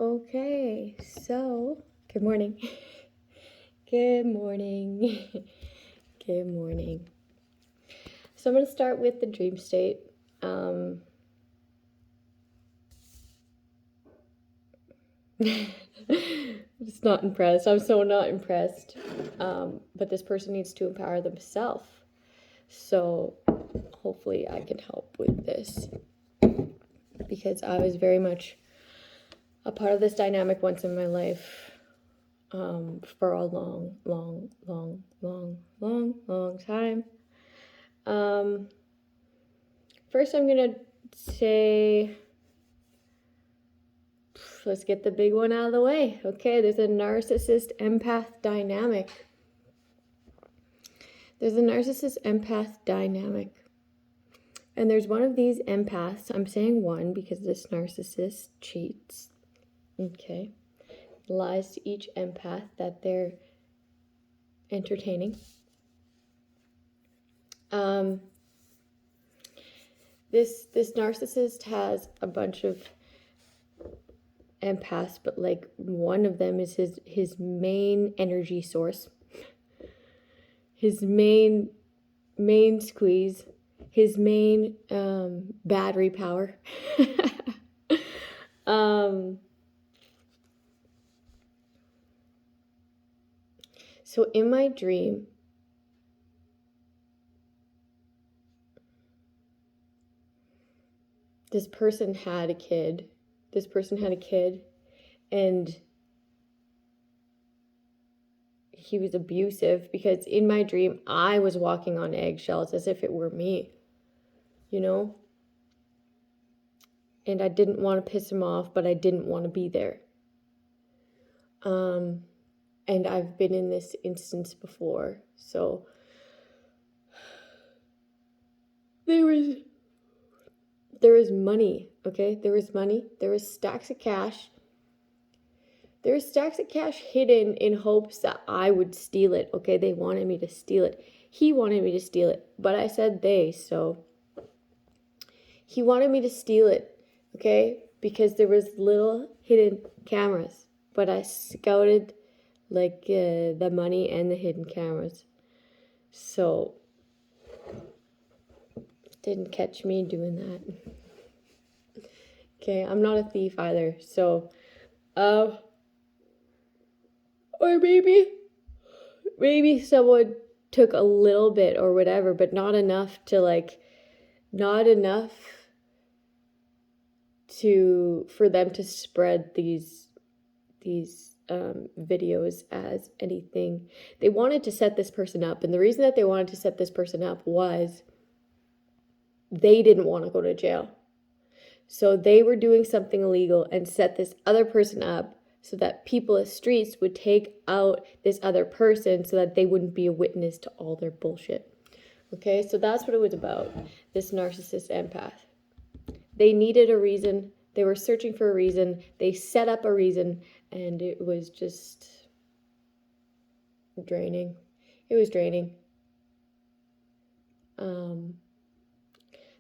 Okay, so good morning. Good morning. Good morning. So I'm going to start with the dream state. I'm just not impressed. I'm so not impressed. But this person needs to empower themselves. So hopefully I can help with this, because I was very much a part of this dynamic once in my life, for a long time. First I'm gonna say, let's get the big one out of the way. Okay, there's a narcissist empath dynamic. There's a narcissist empath dynamic. And there's one of these empaths. I'm saying one because this narcissist cheats. Okay. Lies to each empath that they're entertaining. This narcissist has a bunch of empaths, but like one of them is his main energy source. His main squeeze. His main battery power. So in my dream, this person had a kid. And he was abusive, because in my dream, I was walking on eggshells as if it were me, you know? And I didn't want to piss him off, but I didn't want to be there. And I've been in this instance before. So there was money, okay? There was money. There was stacks of cash. There were stacks of cash hidden in hopes that I would steal it, okay? They wanted me to steal it. He wanted me to steal it, but I said they, so he wanted me to steal it, okay? Because there was little hidden cameras, but I scouted like the money and the hidden cameras. So didn't catch me doing that. Okay, I'm not a thief either. So or maybe someone took a little bit or whatever, but not enough for them to spread these videos as anything. They wanted to set this person up, and the reason that they wanted to set this person up was they didn't want to go to jail. So they were doing something illegal and set this other person up so that people in the streets would take out this other person so that they wouldn't be a witness to all their bullshit. Okay, so that's what it was about, this narcissist empath. They needed a reason. They were searching for a reason. They set up a reason, and it was just draining. It was draining.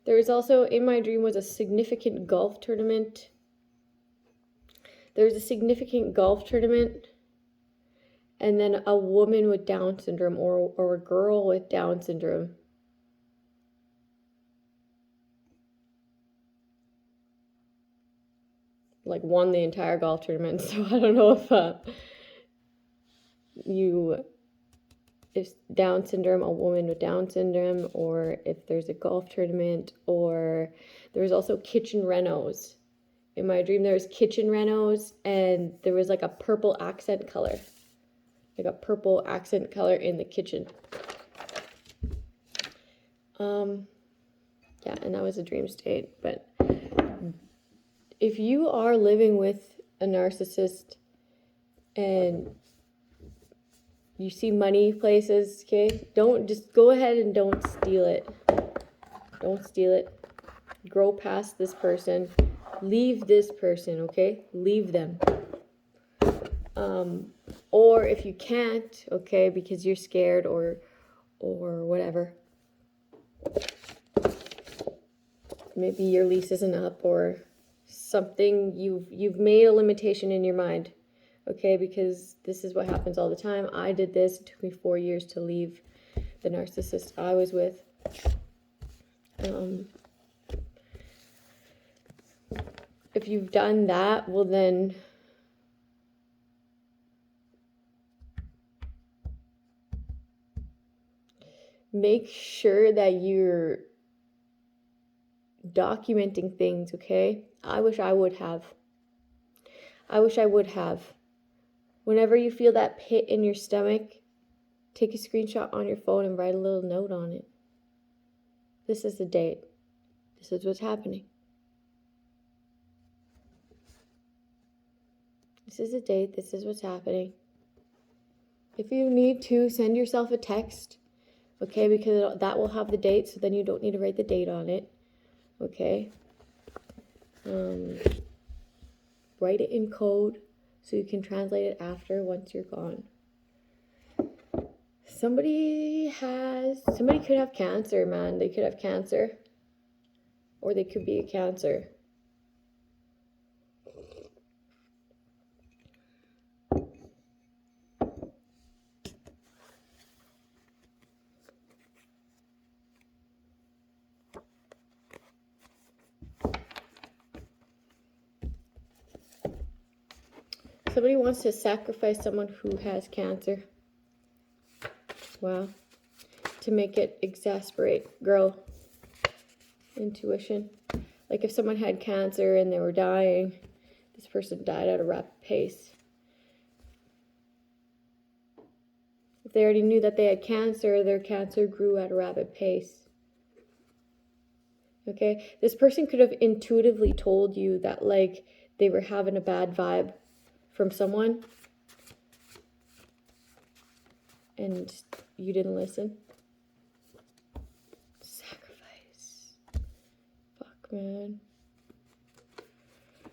There was also, in my dream, was a significant golf tournament. There was a significant golf tournament, and then a woman with Down syndrome, or a girl with Down syndrome, like won the entire golf tournament. So I don't know if Down syndrome, a woman with Down syndrome, or if there's a golf tournament, or there was also kitchen renos. In my dream, there was kitchen renos, and there was like a purple accent color. Like a purple accent color in the kitchen. Yeah, and that was a dream state. But if you are living with a narcissist and you see money places, okay, don't just go ahead and don't steal it. Don't steal it. Grow past this person. Leave this person, okay? Leave them. Or if you can't, okay, because you're scared or whatever, maybe your lease isn't up or something you've made a limitation in your mind, okay? Because this is what happens all the time. I did this. It took me 4 years to leave the narcissist I was with. If you've done that, well then make sure that you're documenting things, okay? I wish I would have. Whenever you feel that pit in your stomach, take a screenshot on your phone and write a little note on it. This is the date. This is what's happening. This is the date. This is what's happening. If you need to, send yourself a text, okay? Because that will have the date, so then you don't need to write the date on it, okay? Write it in code so you can translate it after once you're gone. Somebody could have cancer, man. They could have cancer. Or they could be a Cancer. Somebody wants to sacrifice someone who has cancer. Wow. To make it exasperate, grow. Intuition. Like if someone had cancer and they were dying, this person died at a rapid pace. If they already knew that they had cancer, their cancer grew at a rapid pace. Okay? This person could have intuitively told you that like they were having a bad vibe from someone and you didn't listen. Sacrifice. Fuck, man.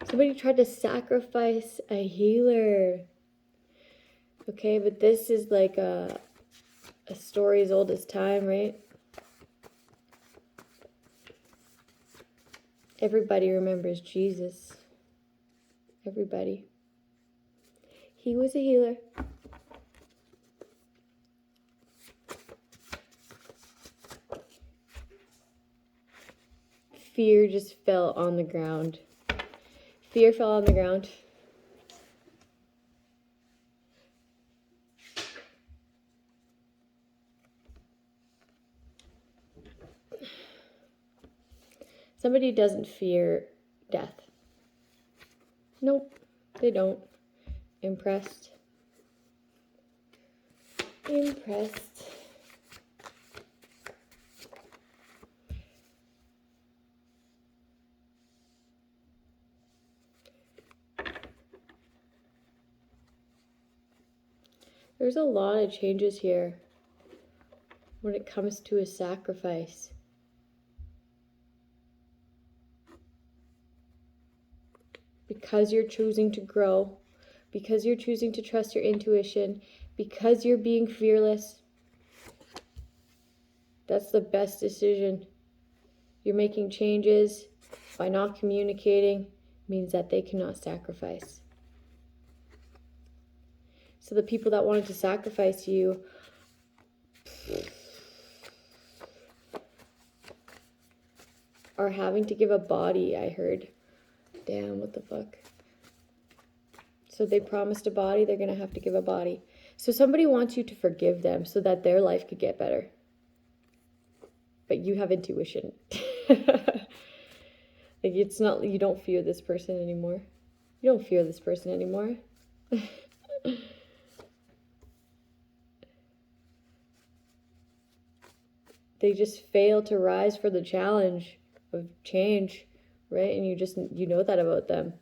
Somebody tried to sacrifice a healer. Okay, but this is like a story as old as time, right? Everybody remembers Jesus. Everybody. He was a healer. Fear just fell on the ground. Fear fell on the ground. Somebody doesn't fear death. Nope, they don't. Impressed. Impressed. There's a lot of changes here when it comes to a sacrifice. Because you're choosing to grow, because you're choosing to trust your intuition, because you're being fearless, that's the best decision. You're making changes by not communicating means that they cannot sacrifice. So the people that wanted to sacrifice you are having to give a body, I heard. Damn, what the fuck? So they promised a body, they're going to have to give a body. So somebody wants you to forgive them so that their life could get better. But you have intuition. Like it's not, you don't fear this person anymore. You don't fear this person anymore. They just fail to rise for the challenge of change, right? And you know that about them.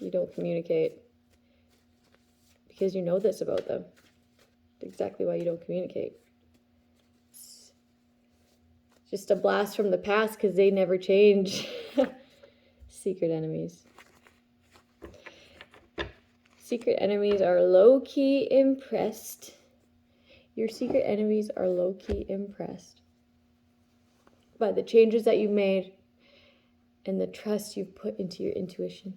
You don't communicate because you know this about them. That's exactly why you don't communicate. It's just a blast from the past because they never change. Secret enemies. Secret enemies are low-key impressed. Your secret enemies are low-key impressed by the changes that you made and the trust you've put into your intuition.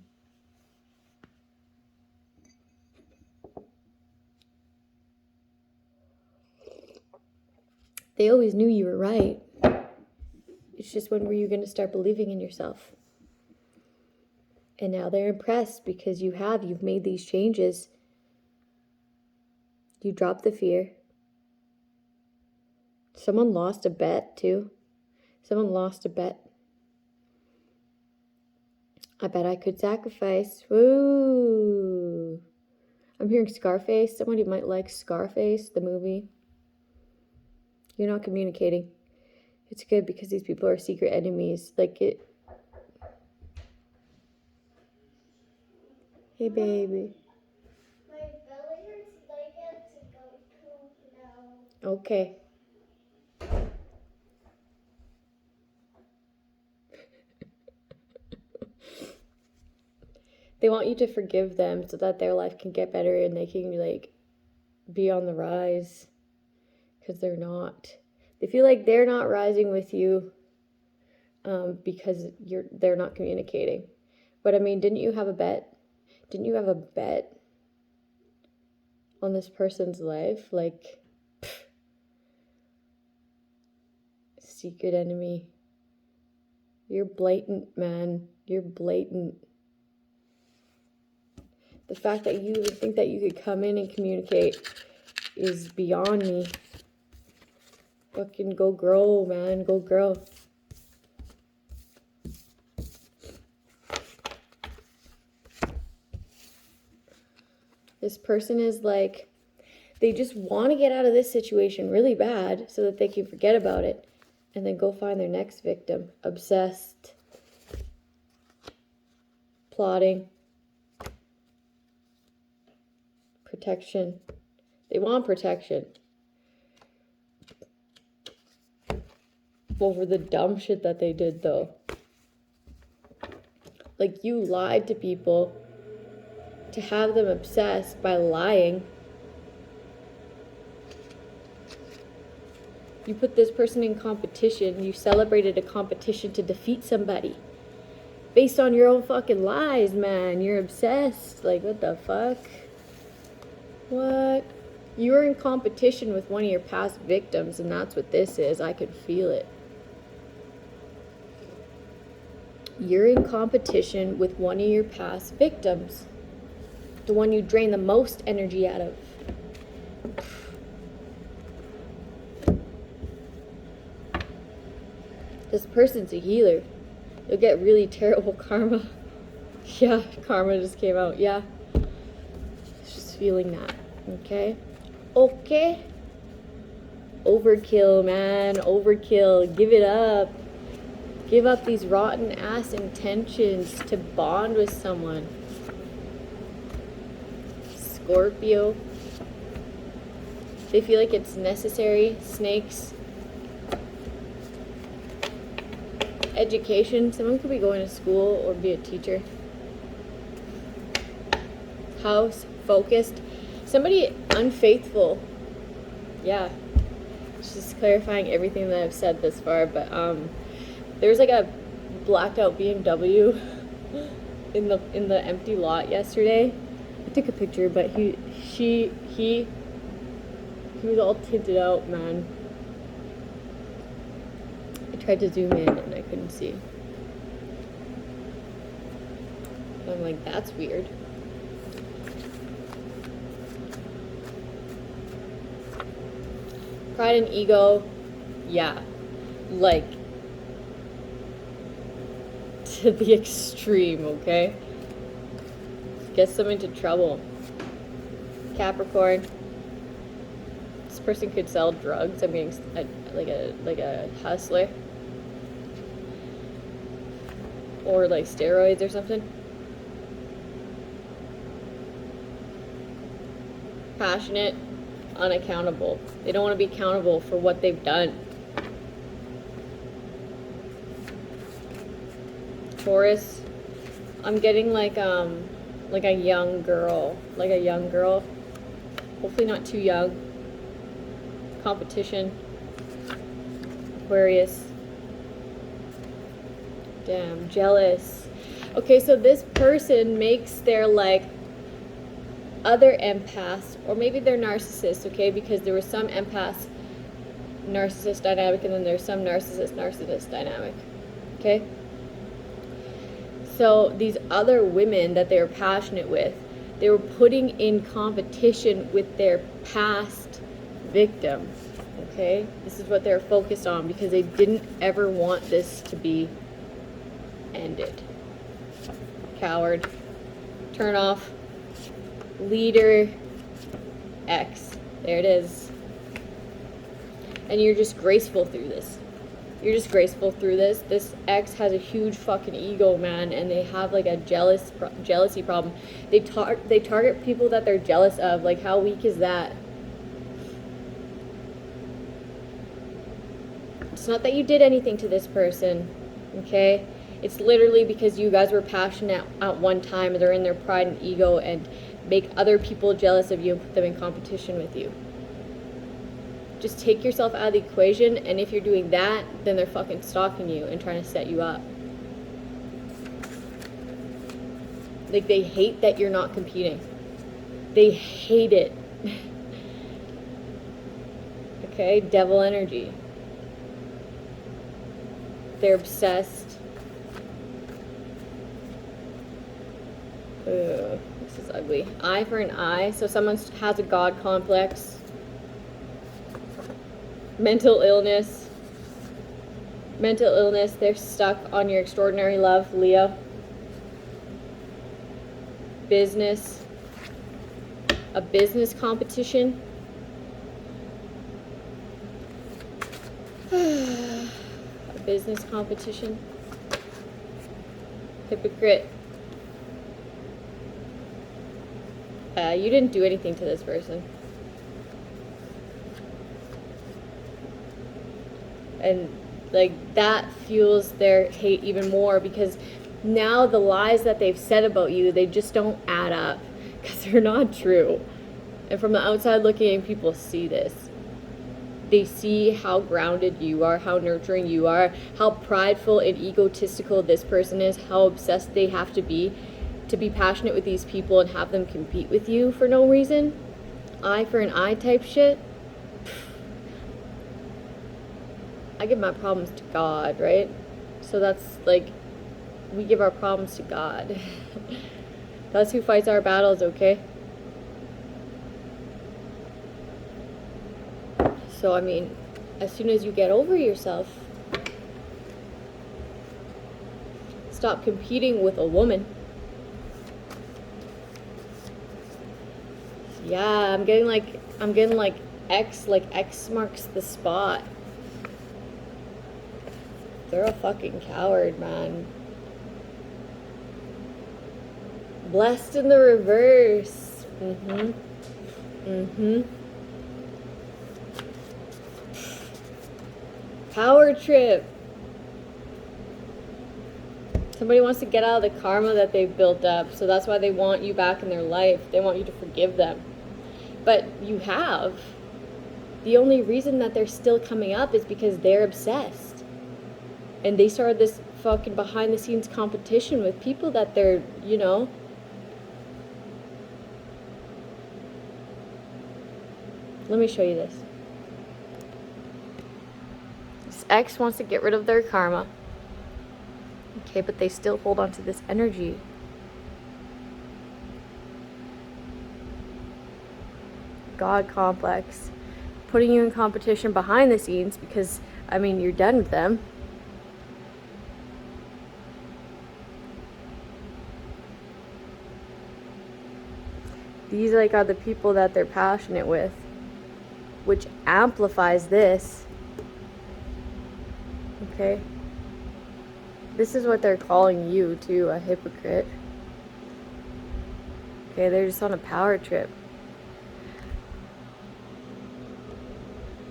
They always knew you were right. It's just, when were you going to start believing in yourself? And now they're impressed because you've made these changes. You dropped the fear. Someone lost a bet too. Someone lost a bet. I bet I could sacrifice. Woo! I'm hearing Scarface. Somebody might like Scarface, the movie. You're not communicating. It's good because these people are secret enemies. Like it. Hey, baby. My belly hurts and I get to go poop now. Okay. They want you to forgive them so that their life can get better and they can, like, be on the rise. Because they're not. They feel like they're not rising with you because they're not communicating. But I mean, didn't you have a bet? Didn't you have a bet on this person's life? Like, secret enemy. You're blatant, man. You're blatant. The fact that you would think that you could come in and communicate is beyond me. Fucking go grow, man. Go grow. This person is like, they just want to get out of this situation really bad so that they can forget about it and then go find their next victim. Obsessed. Plotting. Protection. They want protection over the dumb shit that they did, though. Like, you lied to people to have them obsessed by lying. You put this person in competition. You celebrated a competition to defeat somebody based on your own fucking lies, man. You're obsessed. Like, what the fuck? What? You were in competition with one of your past victims, and that's what this is. I could feel it. You're in competition with one of your past victims. The one you drain the most energy out of. This person's a healer. You'll get really terrible karma. Yeah, karma just came out. Yeah. Just feeling that. Okay? Okay? Overkill, man. Overkill. Give it up. Give up these rotten ass intentions to bond with someone. Scorpio. They feel like it's necessary. Snakes. Education. Someone could be going to school or be a teacher. House. Focused. Somebody unfaithful. Yeah. Just clarifying everything that I've said this far, but there's like a blacked out BMW in the empty lot yesterday. I took a picture, but he was all tinted out, man. I tried to zoom in and I couldn't see. And I'm like, that's weird. Pride and ego, yeah, like, to the extreme, okay? Gets them into trouble. Capricorn. This person could sell drugs. I'm getting like a hustler. Or like steroids or something. Passionate, unaccountable. They don't want to be accountable for what they've done. Taurus. I'm getting like a young girl. Like a young girl. Hopefully not too young. Competition. Aquarius. Damn, jealous. Okay, so this person makes their like other empaths, or maybe they're narcissists, okay? Because there was some empaths narcissist dynamic, and then there's some narcissist dynamic, okay? So these other women that they were passionate with, they were putting in competition with their past victim, okay? This is what they're focused on because they didn't ever want this to be ended. Coward. Turn off. Leader. X. There it is. And you're just graceful through this. You're just graceful through this. This X has a huge fucking ego, man, and they have like a jealousy problem. They target people that they're jealous of. Like, how weak is that? It's not that you did anything to this person, okay? It's literally because you guys were passionate at one time, and they're in their pride and ego and make other people jealous of you and put them in competition with you. Just take yourself out of the equation, and if you're doing that, then they're fucking stalking you and trying to set you up. Like, they hate that you're not competing. They hate it. Okay, devil energy. They're obsessed. Ugh, this is ugly. Eye for an eye. So someone has a God complex. Mental illness. They're stuck on your extraordinary love, Leo. Business. A business competition. A business competition. Hypocrite. You didn't do anything to this person. And like that fuels their hate even more, because now the lies that they've said about you, they just don't add up because they're not true. And from the outside looking in, people see this. They see how grounded you are, how nurturing you are, how prideful and egotistical this person is, how obsessed they have to be passionate with these people and have them compete with you for no reason. Eye for an eye type shit. I give my problems to God, right? So that's like, we give our problems to God. That's who fights our battles, okay? So, I mean, as soon as you get over yourself, stop competing with a woman. Yeah, I'm getting like X marks the spot. They're a fucking coward, man. Blessed in the reverse. Power trip. Somebody wants to get out of the karma that they've built up, so that's why they want you back in their life. They want you to forgive them. But you have. The only reason that they're still coming up is because they're obsessed. And they started this fucking behind the scenes competition with people that they're, you know. Let me show you this. This ex wants to get rid of their karma. Okay, but they still hold on to this energy. God complex. Putting you in competition behind the scenes because, I mean, you're done with them. These like are the people that they're passionate with, which amplifies this. Okay? This is what they're calling you too, a hypocrite. Okay, they're just on a power trip.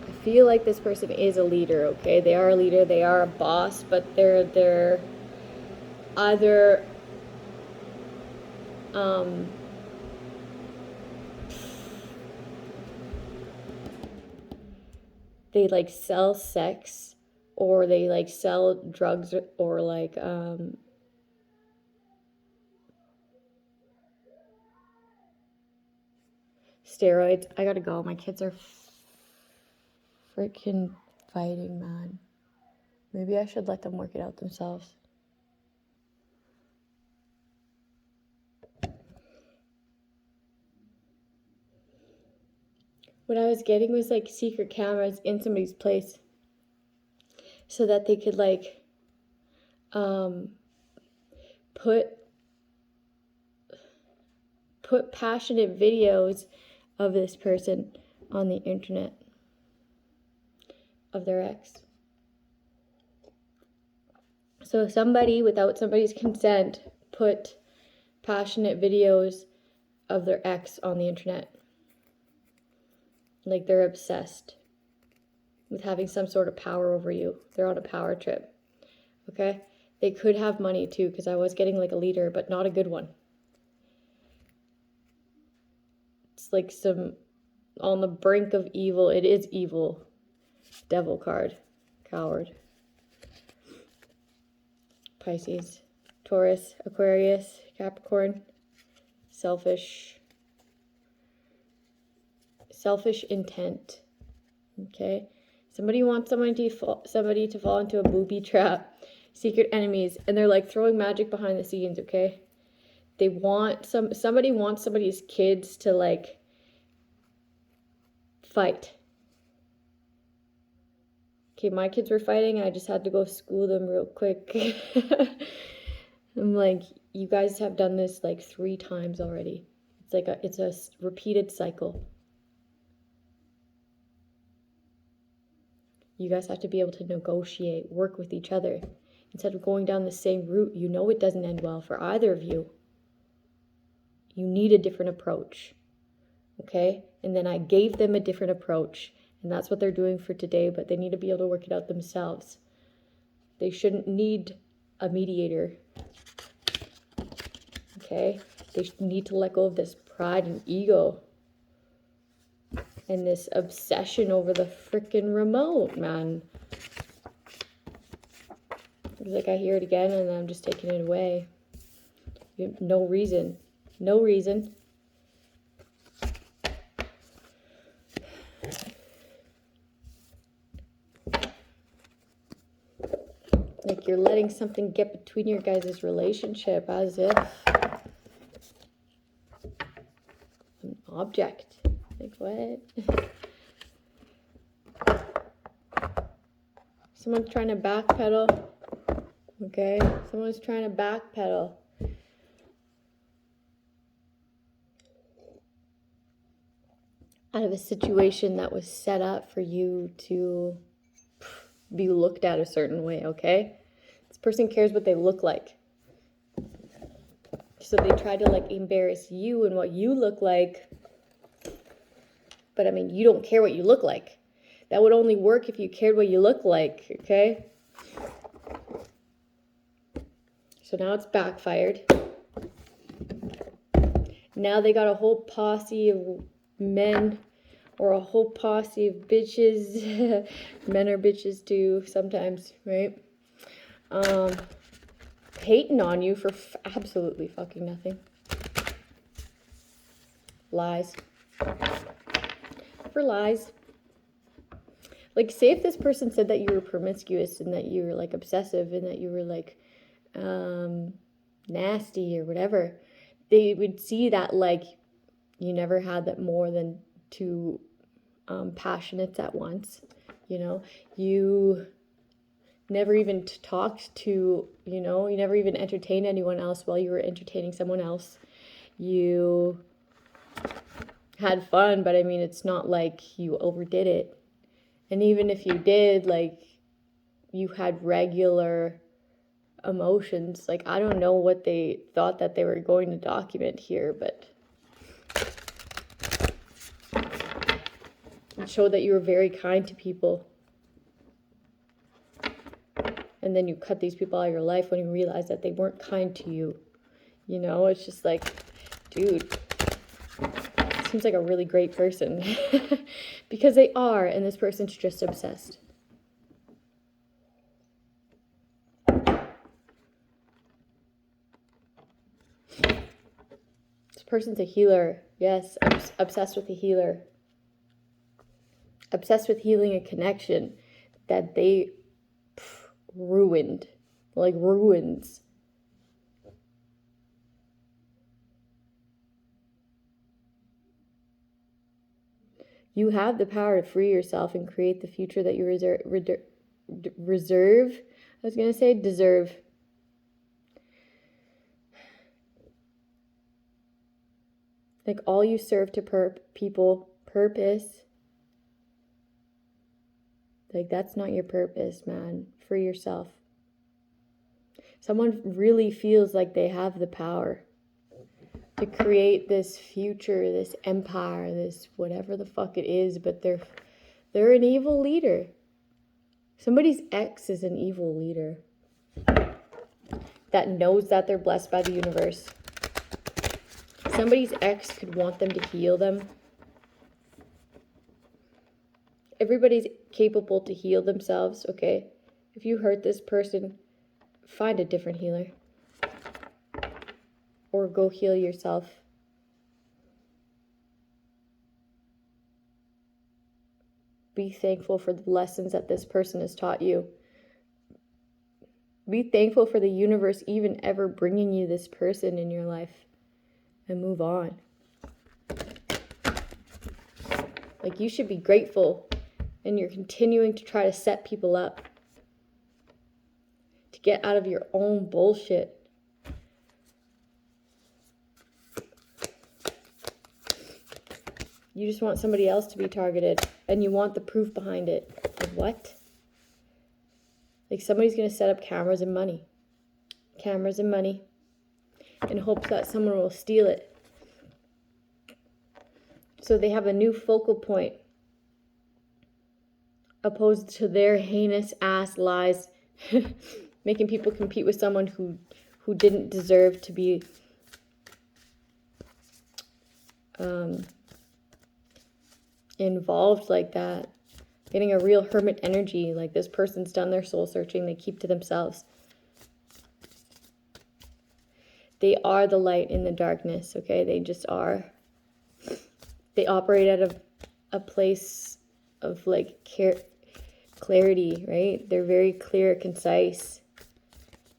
I feel like this person is a leader, okay? They are a leader, they are a boss, but they're either they like sell sex or they like sell drugs or like steroids. I gotta go. My kids are freaking fighting, man. Maybe I should let them work it out themselves. What I was getting was like secret cameras in somebody's place so that they could like put passionate videos of this person on the internet of their ex. So somebody, without somebody's consent, put passionate videos of their ex on the internet. Like they're obsessed with having some sort of power over you. They're on a power trip. Okay? They could have money too, because I was getting like a leader, but not a good one. It's like some on the brink of evil. It is evil. Devil card. Coward. Pisces. Taurus. Aquarius. Capricorn. Selfish intent. Okay? Somebody wants somebody to fall into a booby trap. Secret enemies. And they're like throwing magic behind the scenes, okay? They want somebody wants somebody's kids to like fight. Okay, my kids were fighting. I just had to go school them real quick. I'm like, you guys have done this like 3 times already. It's a repeated cycle. You guys have to be able to negotiate, work with each other. Instead of going down the same route, you know it doesn't end well for either of you. You need a different approach. Okay? And then I gave them a different approach. And that's what they're doing for today, but they need to be able to work it out themselves. They shouldn't need a mediator. Okay? They need to let go of this pride and ego. And this obsession over the freaking remote, man. It's like I hear it again and I'm just taking it away. No reason. No reason. Like you're letting something get between your guys' relationship as if an object. Like what? Someone's trying to backpedal. Okay? Someone's trying to backpedal. Out of a situation that was set up for you to be looked at a certain way, okay? This person cares what they look like. So they try to like embarrass you and what you look like. But I mean, you don't care what you look like. That would only work if you cared what you look like, okay? So now it's backfired. Now they got a whole posse of men or a whole posse of bitches. Men are bitches too sometimes, right? Hating on you for absolutely fucking nothing. Lies. For lies. Like, say if this person said that you were promiscuous and that you were like obsessive and that you were like nasty or whatever, they would see that like you never had that more than 2 passionates at once. You know, you never even talked to, you know, you never even entertained anyone else while you were entertaining someone else. You had fun, but I mean, it's not like you overdid it. And even if you did, like, you had regular emotions. Like, I don't know what they thought that they were going to document here, but it showed that you were very kind to people. And then you cut these people out of your life when you realize that they weren't kind to you. You know, it's just like, dude, seems like a really great person. Because they are, and this person's just obsessed. person's a healer. Yes, obsessed with a healer. Obsessed with healing a connection that they ruined. Like ruins. You have the power to free yourself and create the future that you deserve. Like all you serve to purpose. Like that's not your purpose, man. Free yourself. Someone really feels like they have the power to create this future, this empire, this whatever the fuck it is, but they're an evil leader. Somebody's ex is an evil leader that knows that they're blessed by the universe. Somebody's ex could want them to heal them. Everybody's capable to heal themselves, okay? If you hurt this person, find a different healer. Or go heal yourself. Be thankful for the lessons that this person has taught you. Be thankful for the universe even ever bringing you this person in your life. And move on. Like you should be grateful. And you're continuing to try to set people up. To get out of your own bullshit. You just want somebody else to be targeted. And you want the proof behind it. Like what? Like somebody's going to set up cameras and money. Cameras and money. In hopes that someone will steal it. So they have a new focal point. Opposed to their heinous ass lies. Making people compete with someone who didn't deserve to be involved like that. Getting a real hermit energy. Like this person's done their soul searching. They keep to themselves. They are the light in the darkness, okay? They just are. They operate out of a place of like clarity, right? They're very clear, concise.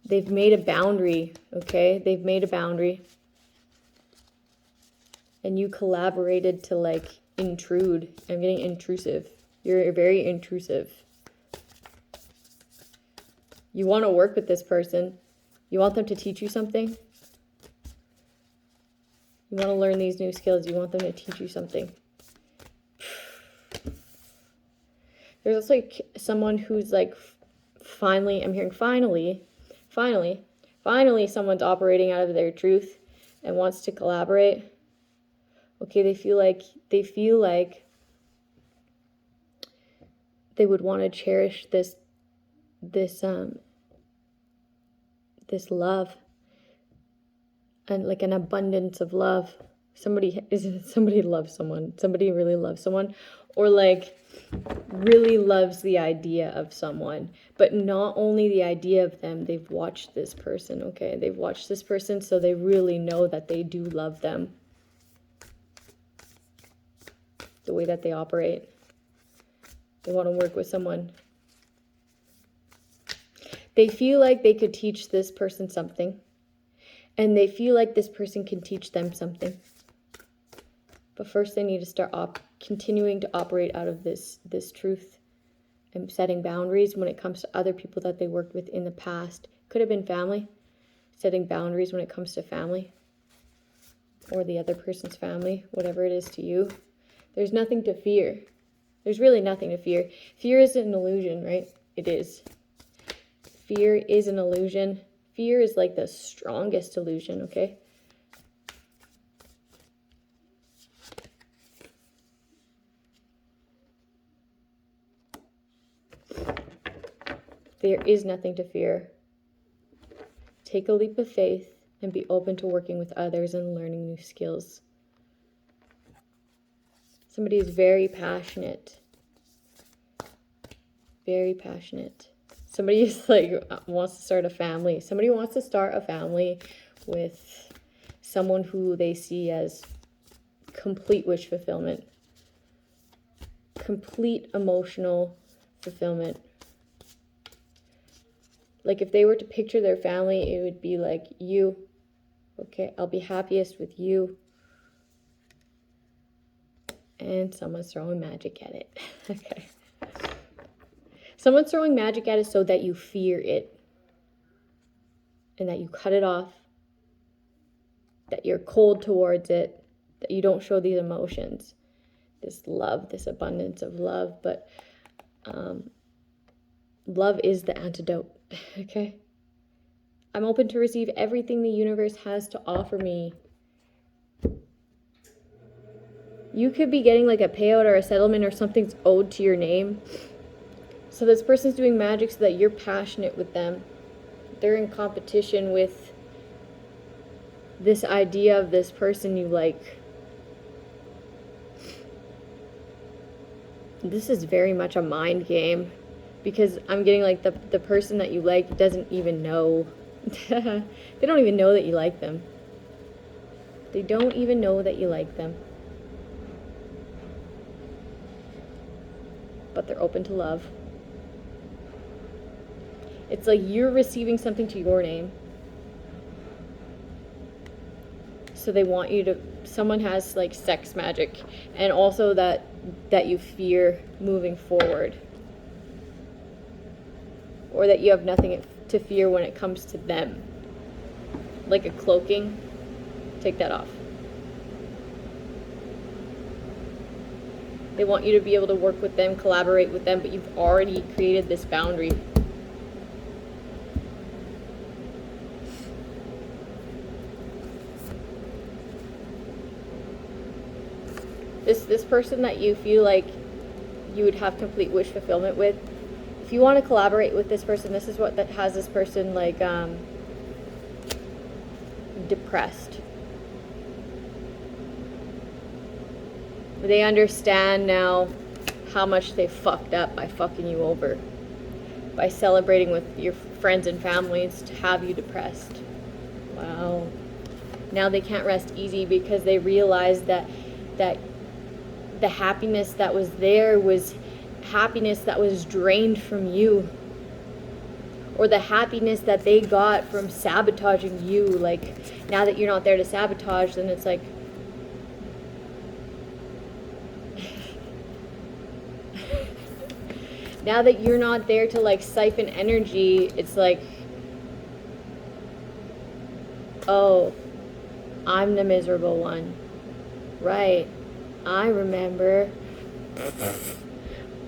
They've made a boundary, okay? They've made a boundary. And you collaborated to like intrude. I'm getting intrusive. You're very intrusive. You want to work with this person. You want them to teach you something. You want to learn these new skills. You want them to teach you something. There's also like someone who's like finally, I'm hearing finally someone's operating out of their truth and wants to collaborate. Okay, they feel like they would want to cherish this love and like an abundance of love. Somebody loves someone. Somebody really loves someone, or like really loves the idea of someone, but not only the idea of them. They've watched this person. Okay, they've watched this person, so they really know that they do love them. The way that they operate. They want to work with someone. They feel like they could teach this person something. And they feel like this person can teach them something. But first they need to start continuing to operate out of this truth. And setting boundaries when it comes to other people that they worked with in the past. Could have been family. Setting boundaries when it comes to family. Or the other person's family. Whatever it is to you. There's nothing to fear. There's really nothing to fear. Fear is an illusion, right? It is. Fear is an illusion. Fear is like the strongest illusion, okay? There is nothing to fear. Take a leap of faith and be open to working with others and learning new skills. Somebody is very passionate. Very passionate. Somebody is like wants to start a family. Somebody wants to start a family with someone who they see as complete wish fulfillment, complete emotional fulfillment. Like if they were to picture their family, it would be like you. Okay, I'll be happiest with you. And someone's throwing magic at it. Okay. Someone's throwing magic at it so that you fear it. And that you cut it off. That you're cold towards it. That you don't show these emotions. This love, this abundance of love. But love is the antidote. Okay? I'm open to receive everything the universe has to offer me. You could be getting like a payout or a settlement or something's owed to your name. So this person's doing magic so that you're passionate with them. They're in competition with this idea of this person you like. This is very much a mind game. Because I'm getting like the person that you like doesn't even know. They don't even know that you like them. They don't even know that you like them. But they're open to love. It's like you're receiving something to your name. So they want you to, someone has like sex magic, and also that you fear moving forward. Or that you have nothing to fear when it comes to them. Like a cloaking, take that off. They want you to be able to work with them, collaborate with them, but you've already created this boundary. This person that you feel like you would have complete wish fulfillment with, if you want to collaborate with this person, this is what that has this person like depressed. They understand now how much they fucked up by fucking you over, by celebrating with your friends and families to have you depressed. Wow. Now they can't rest easy because they realize that the happiness that was there was happiness that was drained from you, or the happiness that they got from sabotaging you. Like now that you're not there to sabotage, then it's like now that you're not there to like siphon energy, it's like, oh, I'm the miserable one. Right. I remember.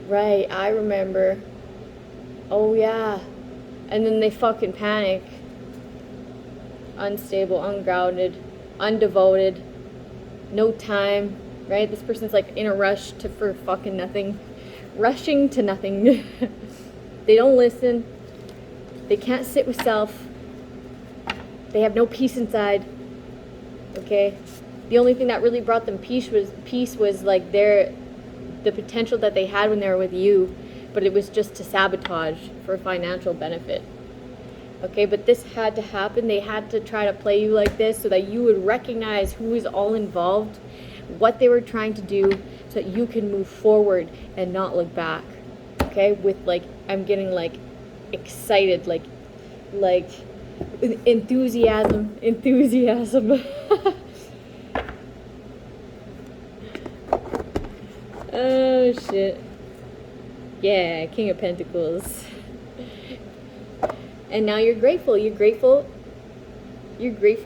Right, I remember. Oh yeah. And then they fucking panic. Unstable, ungrounded, undevoted, no time, right? This person's like in a rush for fucking nothing. Rushing to nothing. They don't listen. They can't sit with self. They have no peace inside. Okay? The only thing that really brought them peace was like the potential that they had when they were with you, but it was just to sabotage for financial benefit. Okay, but this had to happen. They had to try to play you like this so that you would recognize who is all involved, what they were trying to do, so that you can move forward and not look back. Okay, with like, I'm getting like excited, like enthusiasm. Oh shit. Yeah, King of Pentacles. And now you're grateful. You're grateful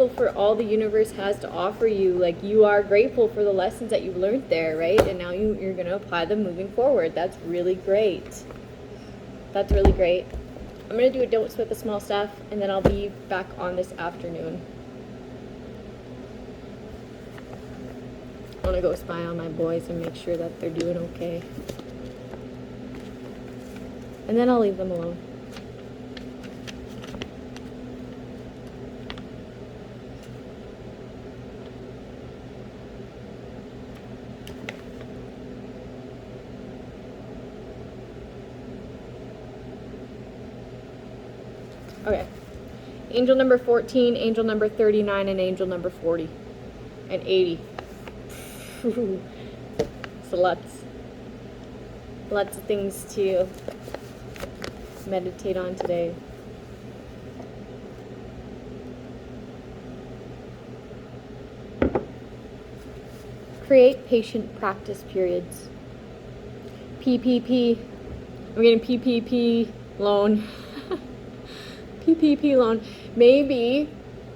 for all the universe has to offer you. Like, you are grateful for the lessons that you've learned there, right? And now you're going to apply them moving forward. That's really great. That's really great. I'm going to do a don't sweat the small stuff, and then I'll be back on this afternoon. I want to go spy on my boys and make sure that they're doing okay. And then I'll leave them alone. Okay. Angel number 14, angel number 39, and angel number 40 and 80. So lots of things to meditate on today. Create patient practice periods. PPP. I'm getting PPP loan. PPP loan. Maybe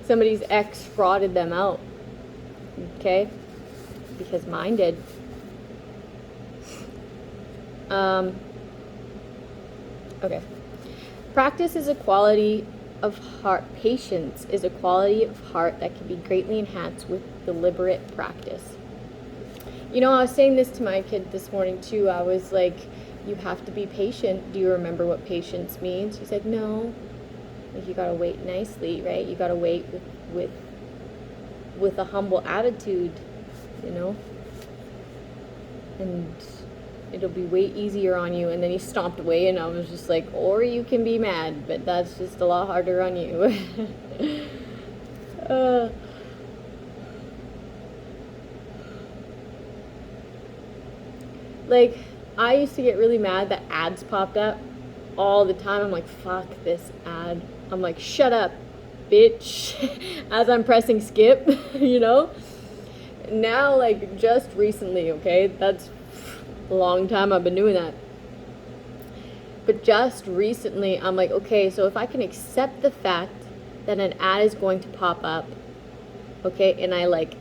somebody's ex frauded them out. Okay? Because mine did. Okay. Practice is a quality of heart. Patience is a quality of heart that can be greatly enhanced with deliberate practice. You know, I was saying this to my kid this morning too. I was like, you have to be patient. Do you remember what patience means? She said, no. Like, you gotta wait nicely, right? You gotta wait with a humble attitude, you know? And it'll be way easier on you. And then he stomped away, and I was just like, or you can be mad, but that's just a lot harder on you. Like, I used to get really mad that ads popped up all the time. I'm like, fuck this ad. I'm like, shut up, bitch, as I'm pressing skip, you know? Now, like, just recently, okay, that's a long time I've been doing that. But just recently, I'm like, okay, so if I can accept the fact that an ad is going to pop up, okay, and I like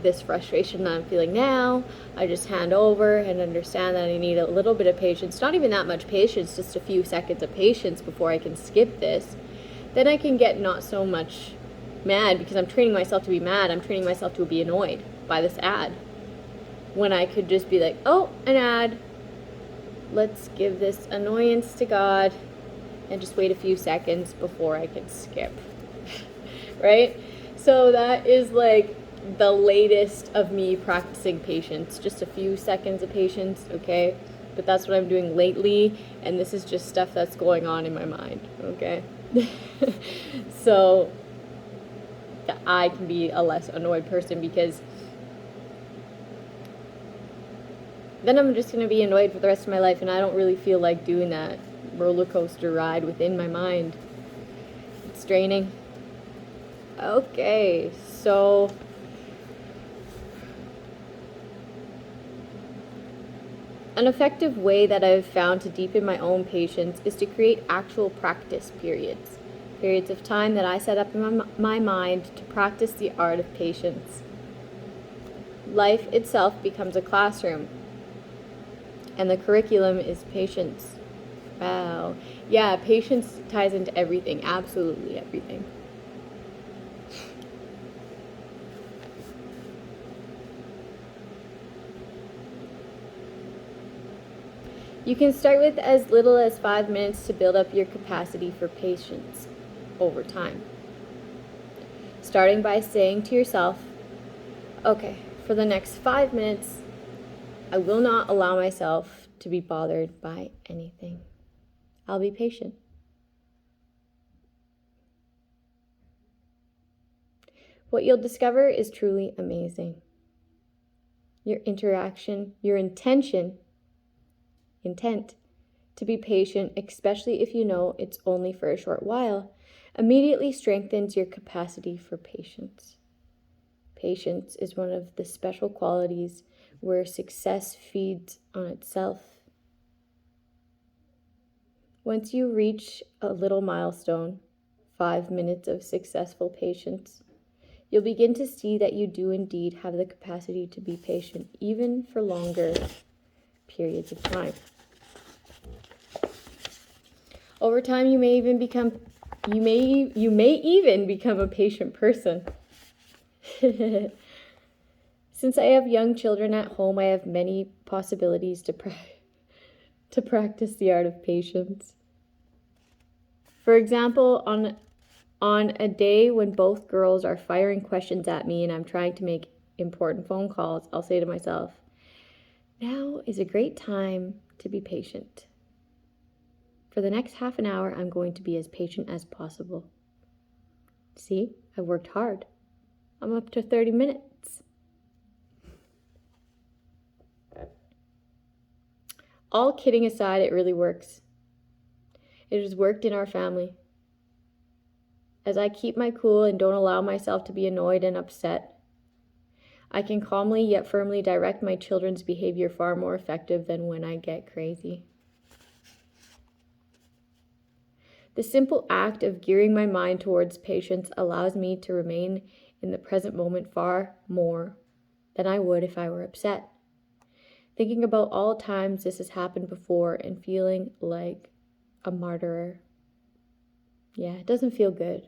this frustration that I'm feeling now, I just hand over and understand that I need a little bit of patience, not even that much patience, just a few seconds of patience before I can skip this. Then I can get not so much mad, because I'm training myself to be mad. I'm training myself to be annoyed by this ad. When I could just be like, oh, an ad. Let's give this annoyance to God and just wait a few seconds before I can skip. Right? So that is like the latest of me practicing patience. Just a few seconds of patience, okay? But that's what I'm doing lately, and this is just stuff that's going on in my mind, okay? So that I can be a less annoyed person, because then I'm just going to be annoyed for the rest of my life, and I don't really feel like doing that roller coaster ride within my mind. It's draining. Okay, so an effective way that I've found to deepen my own patience is to create actual practice periods of time that I set up in my mind to practice the art of patience. Life itself becomes a classroom, and the curriculum is patience. Wow. Yeah, patience ties into everything, absolutely everything. You can start with as little as 5 minutes to build up your capacity for patience over time. Starting by saying to yourself, okay, for the next 5 minutes, I will not allow myself to be bothered by anything. I'll be patient. What you'll discover is truly amazing. Your interaction, your intent to be patient, especially if you know it's only for a short while, immediately strengthens your capacity for patience. Patience is one of the special qualities where success feeds on itself. Once you reach a little milestone, 5 minutes of successful patience, you'll begin to see that you do indeed have the capacity to be patient, even for longer periods of time. Over time, you may even become a patient person. Since I have young children at home, I have many possibilities to practice the art of patience. For example, on a day when both girls are firing questions at me and I'm trying to make important phone calls, I'll say to myself, now is a great time to be patient. For the next half an hour, I'm going to be as patient as possible. See, I worked hard. I'm up to 30 minutes. All kidding aside, it really works. It has worked in our family. As I keep my cool and don't allow myself to be annoyed and upset, I can calmly yet firmly direct my children's behavior far more effective than when I get crazy. The simple act of gearing my mind towards patience allows me to remain in the present moment far more than I would if I were upset. Thinking about all times this has happened before and feeling like a martyr. Yeah, it doesn't feel good.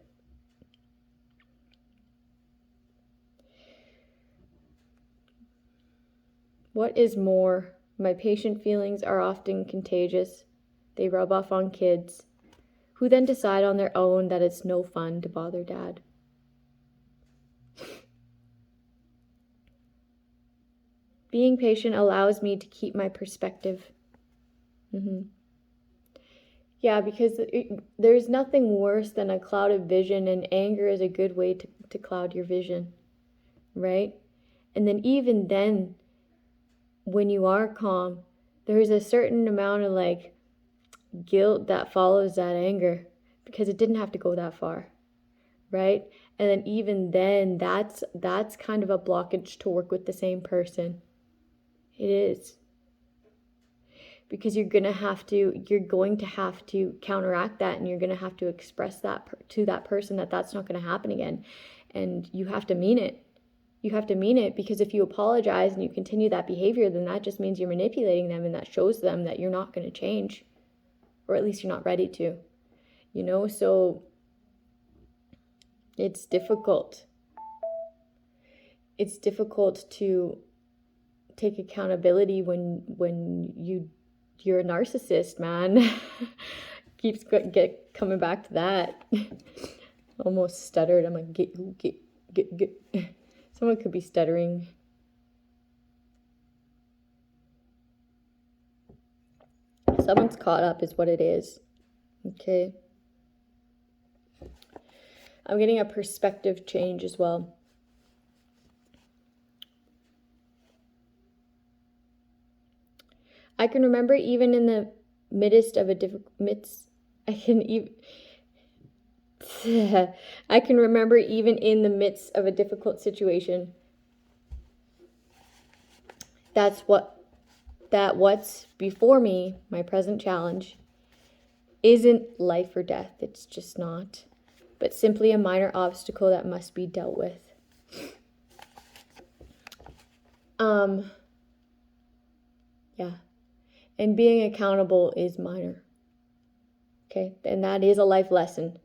What is more, my patient feelings are often contagious. They rub off on kids, who then decide on their own that it's no fun to bother Dad. Being patient allows me to keep my perspective. Yeah, because there's nothing worse than a clouded vision, and anger is a good way to cloud your vision, right? And then even then, when you are calm, there's a certain amount of like guilt that follows that anger because it didn't have to go that far, right? And then even then, that's kind of a blockage to work with the same person. It is. Because you're going to have to counteract that, and you're going to have to express that to that person that that's not going to happen again. And you have to mean it. You have to mean it, because if you apologize and you continue that behavior, then that just means you're manipulating them, and that shows them that you're not going to change, or at least you're not ready to, so it's difficult. It's difficult to take accountability when you're a narcissist, man. Keeps coming back to that. Almost stuttered. I'm like, get. Someone could be stuttering. Someone's caught up is what it is. Okay. I'm getting a perspective change as well. I can remember even in the midst of a I can remember even in the midst of a difficult situation. What's before me, my present challenge, isn't life or death. It's just not. But simply a minor obstacle that must be dealt with. Yeah. And being accountable is minor. Okay? And that is a life lesson.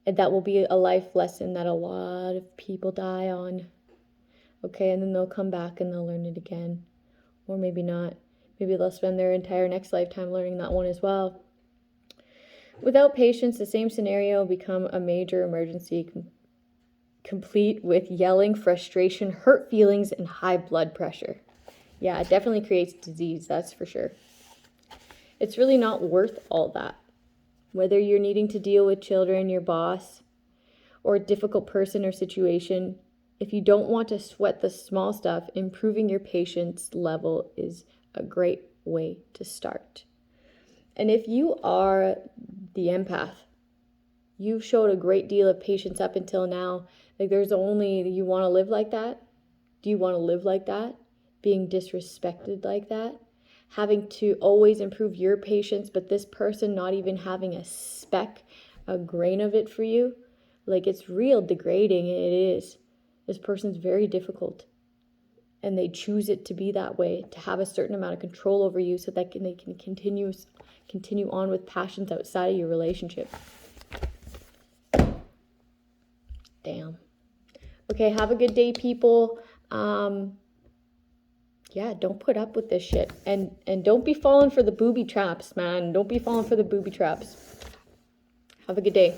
And that will be a life lesson that a lot of people die on. Okay? And then they'll come back and they'll learn it again. Or maybe not. Maybe they'll spend their entire next lifetime learning that one as well. Without patience, the same scenario will become a major emergency, complete with yelling, frustration, hurt feelings, and high blood pressure. Yeah, it definitely creates disease, that's for sure. It's really not worth all that. Whether you're needing to deal with children, your boss, or a difficult person or situation, if you don't want to sweat the small stuff, improving your patience level is a great way to start. And if you are the empath, you've showed a great deal of patience up until now. Like, you want to live like that? Do you want to live like that? Being disrespected like that? Having to always improve your patience, but this person not even having a grain of it for you? Like, it's real degrading. It is. This person's very difficult. And they choose it to be that way, to have a certain amount of control over you so that they can continue on with passions outside of your relationship. Damn. Okay, have a good day, people. Yeah, don't put up with this shit. And don't be falling for the booby traps, man. Don't be falling for the booby traps. Have a good day.